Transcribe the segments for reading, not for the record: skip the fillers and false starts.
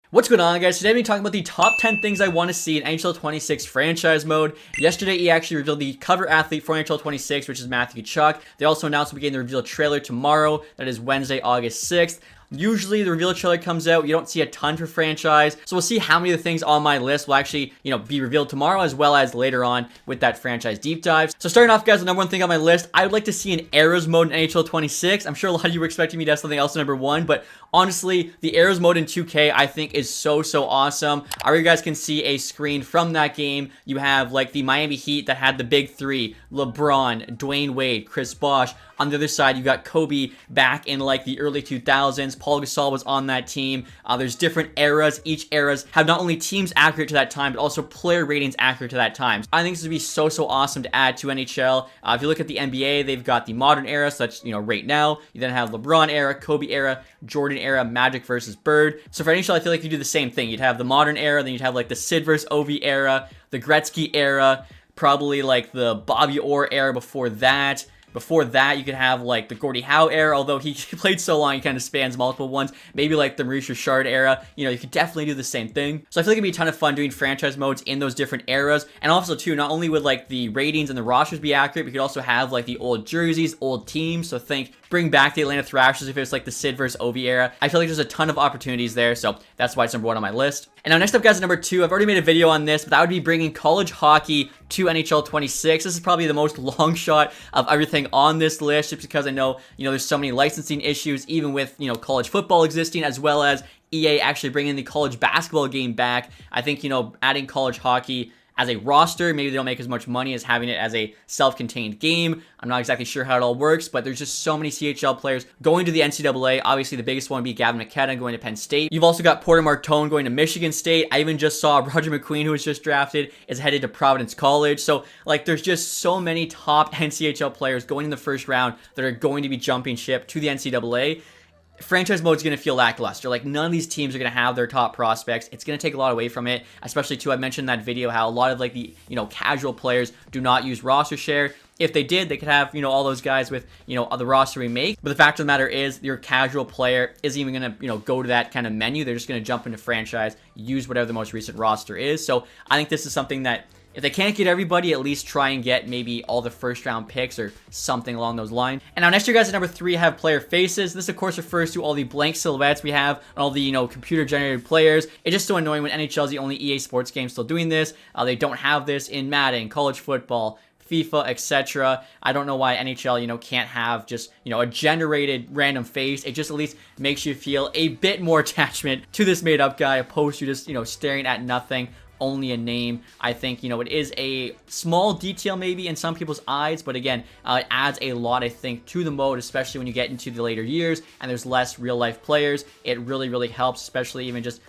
What's going on, guys? Today we're talking about the top 10 things I want to see in NHL 26 franchise mode. Yesterday, he actually revealed the cover athlete for NHL 26, which is Matthew Tkachuk. They also announced we're getting the reveal trailer tomorrow. That is Wednesday, August 6th. Usually the reveal trailer comes out, you don't see a ton for franchise, so we'll see how many of the things on my list will actually, be revealed tomorrow as well as later on with that franchise deep dive. So starting off, guys, the number one thing on my list, I would like to see an Arrows mode in NHL 26. I'm sure a lot of you were expecting me to have something else number one, but honestly, the Arrows mode in 2K I think is so awesome. I already, you guys can see a screen from that game. You have like the Miami Heat that had the big three, LeBron, Dwayne Wade, Chris Bosh. On the other side, you got Kobe back in like the early 2000s. Paul Gasol was on that team. There's different eras. Each eras have not only teams accurate to that time, but also player ratings accurate to that time. I think this would be so awesome to add to NHL. If you look at the NBA, they've got the modern era, so that's, right now. You then have LeBron era, Kobe era, Jordan era, Magic versus Bird. So for NHL, I feel like you do the same thing. You'd have the modern era, then you'd have like the Sid versus Ovi era, the Gretzky era, probably like the Bobby Orr era before that. Before that, you could have like the Gordie Howe era, although he played so long, he kind of spans multiple ones. Maybe like the Maurice Richard era. You could definitely do the same thing. So I feel like it'd be a ton of fun doing franchise modes in those different eras. And also too, not only would like the ratings and the rosters be accurate, we could also have like the old jerseys, old teams. So bring back the Atlanta Thrashers if it's like the Sid versus Ovi era. I feel like there's a ton of opportunities there, so that's why it's number one on my list. And now next up, guys, number two, I've already made a video on this, but that would be bringing college hockey to NHL 26. This is probably the most long shot of everything on this list, just because I know, there's so many licensing issues, even with, college football existing, as well as EA actually bringing the college basketball game back. I think, adding college hockey as a roster, maybe they don't make as much money as having it as a self-contained game. I'm not exactly sure how it all works, but there's just so many CHL players going to the NCAA. Obviously, the biggest one would be Gavin McKenna going to Penn State. You've also got Porter Martone going to Michigan State. I even just saw Roger McQueen, who was just drafted, is headed to Providence College. So, there's just so many top NCHL players going in the first round that are going to be jumping ship to the NCAA. Franchise mode is going to feel lackluster. None of these teams are going to have their top prospects. It's going to take a lot away from it, especially too, I mentioned in that video how a lot of the, casual players do not use roster share. If they did, they could have, all those guys with, the roster we make. But the fact of the matter is, your casual player isn't even going to, go to that kind of menu. They're just going to jump into franchise, use whatever the most recent roster is. So I think this is something that, if they can't get everybody, at least try and get maybe all the first round picks or something along those lines. And now next year, guys, at number three, I have player faces. This, of course, refers to all the blank silhouettes we have on all the, computer generated players. It's just so annoying when NHL is the only EA Sports game still doing this. They don't have this in Madden, college football, FIFA, etc. I don't know why NHL, can't have just, a generated random face. It just at least makes you feel a bit more attachment to this made up guy opposed to just, staring at nothing. Only a name. I think, it is a small detail maybe in some people's eyes, but again, it adds a lot, I think, to the mode, especially when you get into the later years and there's less real life players. It really helps, especially even just,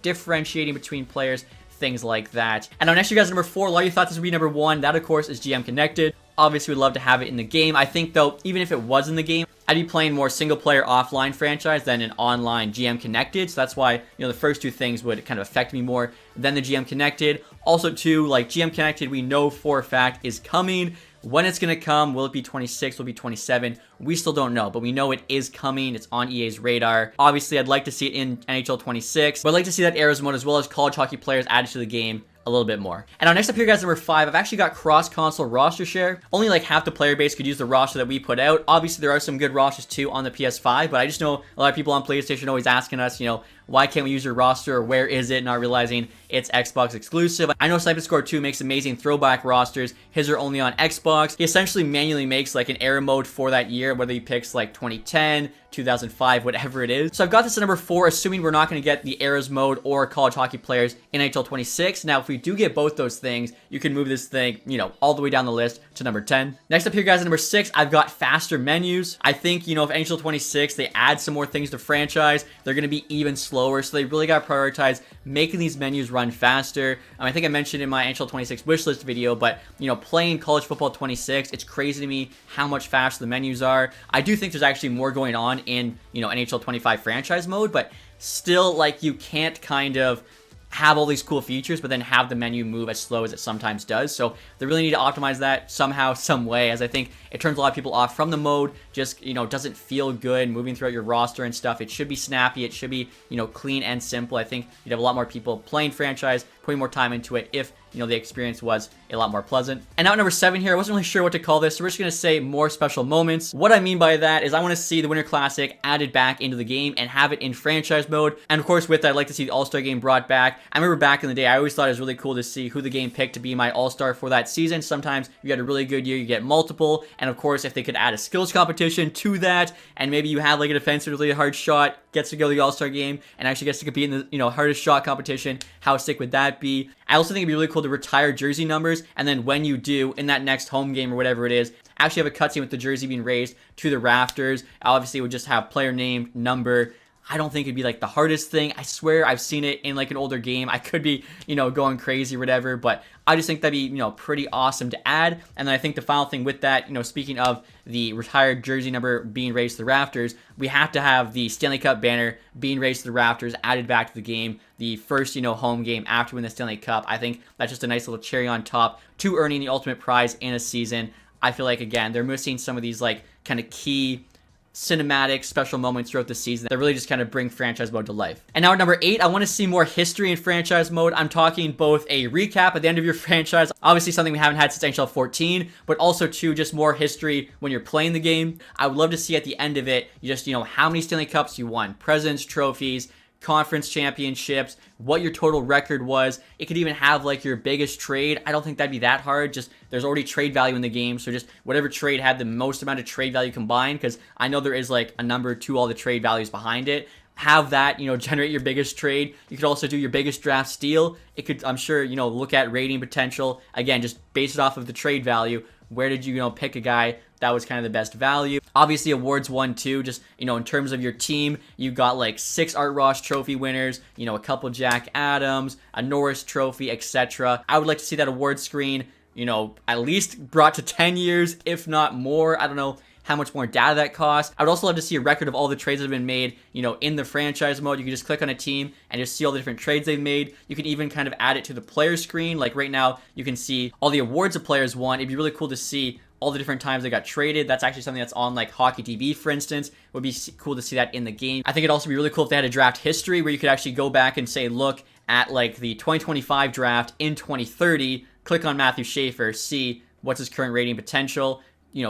differentiating between players, things like that. And now next year, guys, number four, a lot of you thought this would be number one. That, of course, is GM Connected. Obviously, we'd love to have it in the game. I think, though, even if it was in the game, I'd be playing more single-player offline franchise than an online GM Connected. So that's why, the first two things would kind of affect me more than the GM Connected. Also, too, GM Connected, we know for a fact is coming. When it's going to come, will it be 26, will it be 27? We still don't know, but we know it is coming. It's on EA's radar. Obviously, I'd like to see it in NHL 26, but I'd like to see that Arrows mode as well as college hockey players added to the game a little bit more. And now next up here, guys, number five, I've actually got cross-console roster share. Only half the player base could use the roster that we put out. Obviously, there are some good rosters too on the PS5, but I just know a lot of people on PlayStation always asking us, why can't we use your roster, or where is it, not realizing it's Xbox exclusive. I know Sniper Score 2 makes amazing throwback rosters. His are only on Xbox. He essentially manually makes an era mode for that year, whether he picks 2010, 2005, whatever it is. So I've got this at number four, assuming we're not going to get the eras mode or college hockey players in NHL 26. Now, if we do get both those things, you can move this thing, all the way down the list to number 10. Next up here, guys, at number six, I've got faster menus. I think, if NHL 26, they add some more things to franchise, they're going to be even slower. So they really got to prioritize making these menus run faster. I think I mentioned in my NHL 26 wishlist video, but, playing college football 26, it's crazy to me how much faster the menus are. I do think there's actually more going on in, NHL 25 franchise mode, but still, you can't kind of have all these cool features, but then have the menu move as slow as it sometimes does. So they really need to optimize that somehow, some way, as I think it turns a lot of people off from the mode. Just, doesn't feel good moving throughout your roster and stuff. It should be snappy. It should be, clean and simple. I think you'd have a lot more people playing franchise, putting more time into it if, the experience was a lot more pleasant. And now at number 7 here, I wasn't really sure what to call this, so we're just going to say more special moments. What I mean by that is I want to see the Winter Classic added back into the game and have it in franchise mode. And of course, with that, I'd like to see the All-Star game brought back. I remember back in the day, I always thought it was really cool to see who the game picked to be my All-Star for that season. Sometimes you had a really good year, you get multiple. And of course, if they could add a skills competition to that, and maybe you have like a defensive really hard shot, gets to go to the All-Star game and actually gets to compete in the, hardest shot competition, how sick would that be? I also think it'd be really cool to retire jersey numbers, and then when you do, in that next home game or whatever it is, actually have a cutscene with the jersey being raised to the rafters. Obviously, it would just have player name, number. I don't think it'd be like the hardest thing. I swear I've seen it in like an older game. I could be, going crazy or whatever, but I just think that'd be, pretty awesome to add. And then I think the final thing with that, speaking of the retired jersey number being raised to the rafters, we have to have the Stanley Cup banner being raised to the rafters, added back to the game, the first, home game after winning the Stanley Cup. I think that's just a nice little cherry on top to earning the ultimate prize in a season. I feel like, again, they're missing some of these like kind of key cinematic special moments throughout the season that really just kind of bring franchise mode to life. And now at number 8, I want to see more history in franchise mode. I'm talking both a recap at the end of your franchise, obviously something we haven't had since NHL 14, but also too just more history when you're playing the game. I would love to see at the end of it, just, how many Stanley Cups you won, President's trophies, conference championships, what your total record was. It could even have like your biggest trade. I don't think that'd be that hard. Just there's already trade value in the game, so just whatever trade had the most amount of trade value combined, because I know there is like a number to all the trade values behind it. Have that, generate your biggest trade. You could also do your biggest draft steal. It could, I'm sure, look at rating potential. Again, just base it off of the trade value. Where did you, pick a guy that was kind of the best value? Obviously, awards won too. Just, in terms of your team, you got like 6 Art Ross trophy winners, a couple Jack Adams, a Norris trophy, etc. I would like to see that award screen, at least brought to 10 years, if not more. I don't know how much more data that costs. I would also love to see a record of all the trades that have been made, in the franchise mode. You can just click on a team and just see all the different trades they've made. You can even kind of add it to the player screen. Like right now, you can see all the awards the players won. It'd be really cool to see all the different times they got traded. That's actually something that's on like Hockey TV, for instance. It would be cool to see that in the game. I think it'd also be really cool if they had a draft history where you could actually go back and say, look at like the 2025 draft in 2030, click on Matthew Schaefer, see what's his current rating potential.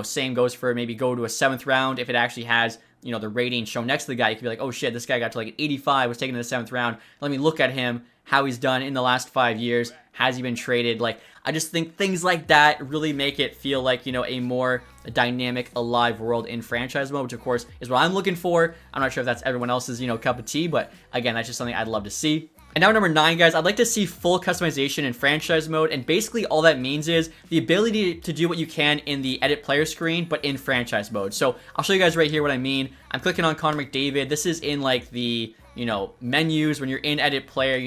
Same goes for maybe go to a 7th round. If it actually has, the rating shown next to the guy, you could be like, oh shit, this guy got to like an 85, was taken in the 7th round. Let me look at him, how he's done in the last 5 years. Has he been traded? Like, I just think things like that really make it feel like, a more dynamic, alive world in franchise mode, which of course is what I'm looking for. I'm not sure if that's everyone else's, cup of tea, but again, that's just something I'd love to see. And now number 9, guys, I'd like to see full customization in franchise mode, and basically all that means is the ability to do what you can in the edit player screen, but in franchise mode. So I'll show you guys right here what I mean. I'm clicking on Connor McDavid. This is in like the, menus when you're in edit player,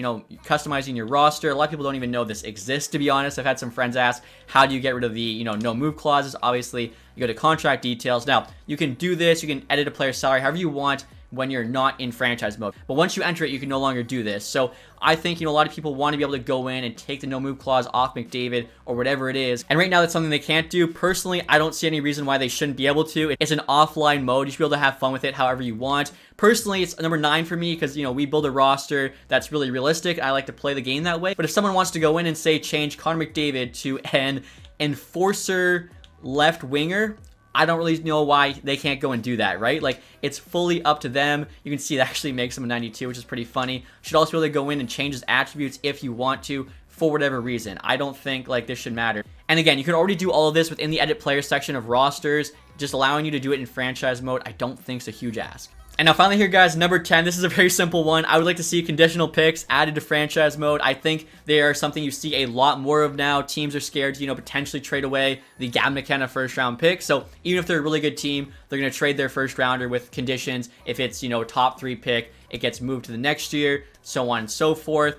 customizing your roster. A lot of people don't even know this exists, to be honest. I've had some friends ask, how do you get rid of the, no move clauses? Obviously, you go to contract details. Now, you can do this. You can edit a player's salary however you want when you're not in franchise mode. But once you enter it, you can no longer do this. So I think, a lot of people want to be able to go in and take the no move clause off McDavid or whatever it is. And right now, that's something they can't do. Personally, I don't see any reason why they shouldn't be able to. It's an offline mode. You should be able to have fun with it however you want. Personally, it's number 9 for me because, we build a roster that's really realistic. I like to play the game that way. But if someone wants to go in and say, change Connor McDavid to an enforcer left winger, I don't really know why they can't go and do that, right? Like, it's fully up to them. You can see it actually makes him a 92, which is pretty funny. You should also be able to go in and change his attributes if you want to, for whatever reason. I don't think, like, this should matter. And again, you can already do all of this within the edit player section of rosters. Just allowing you to do it in franchise mode, I don't think is a huge ask. And now finally here, guys, number 10. This is a very simple one. I would like to see conditional picks added to franchise mode. I think they are something you see a lot more of now. Teams are scared to, potentially trade away the Gavin McKenna first-round pick. So even if they're a really good team, they're going to trade their first-rounder with conditions. If it's, top 3 pick, it gets moved to the next year, so on and so forth.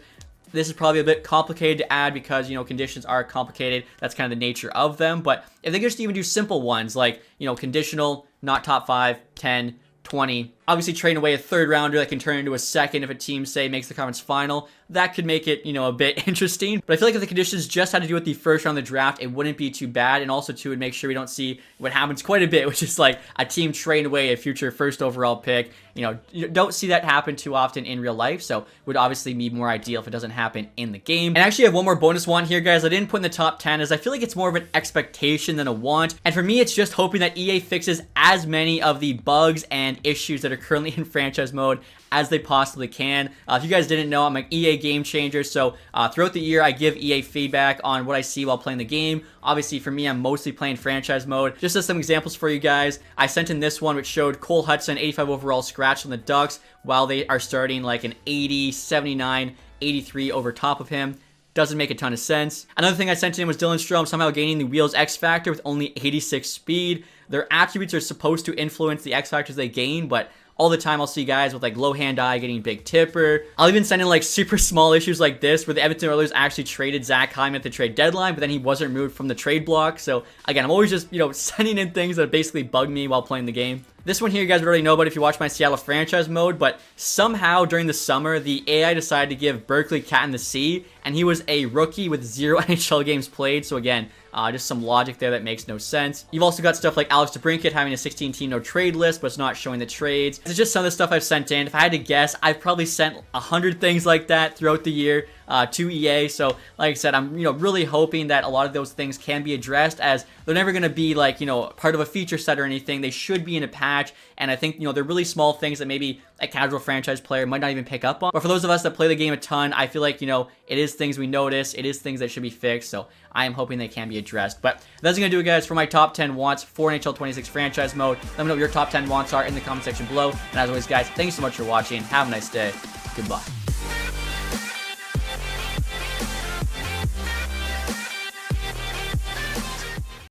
This is probably a bit complicated to add because, conditions are complicated. That's kind of the nature of them. But if they could just even do simple ones like, conditional, not top 5, 10, 20. Obviously, trading away a third rounder that can turn into a second if a team, say, makes the conference final. That could make it, a bit interesting. But I feel like if the conditions just had to do with the first round of the draft, it wouldn't be too bad. And also, too, would make sure we don't see what happens quite a bit, which is like a team trading away a future first overall pick. You don't see that happen too often in real life. So, would obviously be more ideal if it doesn't happen in the game. And actually, I have one more bonus one here, guys. I didn't put in the top 10 as I feel like it's more of an expectation than a want. And for me, it's just hoping that EA fixes as many of the bugs and issues that are currently in franchise mode as they possibly can. If you guys didn't know, I'm an EA game changer, so throughout the year I give EA feedback on what I see while playing the game. Obviously for me, I'm mostly playing franchise mode. Just as some examples for you guys, I sent in this one which showed Cole Hudson 85 overall scratch on the Ducks while they are starting like an 80, 79, 83 over top of him. Doesn't make a ton of sense. Another thing I sent in was Dylan Strome somehow gaining the wheels X factor with only 86 speed. Their attributes are supposed to influence the X factors they gain, but all the time I'll see guys with like low hand eye getting big tipper. I'll even send in like super small issues like this where the Edmonton Oilers actually traded Zach Hyman at the trade deadline, but then he wasn't removed from the trade block. So again, I'm always just, sending in things that basically bug me while playing the game. This one here you guys would already know about if you watch my Seattle franchise mode, but somehow during the summer, the AI decided to give Berkeley Cat in the Sea, and he was a rookie with 0 NHL games played. So again, just some logic there that makes no sense. You've also got stuff like Alex DeBrincat having a 16-team no trade list, but it's not showing the trades. It's just some of the stuff I've sent in. If I had to guess, I've probably sent 100 things like that throughout the year to EA. So like I said, I'm really hoping that a lot of those things can be addressed, as they're never going to be like part of a feature set or anything. They should be in a patch, and I think they're really small things that maybe a casual franchise player might not even pick up on. But for those of us that play the game a ton, I feel like it is things we notice, it is things that should be fixed. So I am hoping they can be addressed. But that's gonna do it, guys, for my top 10 wants for NHL 26 franchise mode. Let me know what your top 10 wants are in the comment section below. And as always, guys, thanks so much for watching. Have a nice day. Goodbye.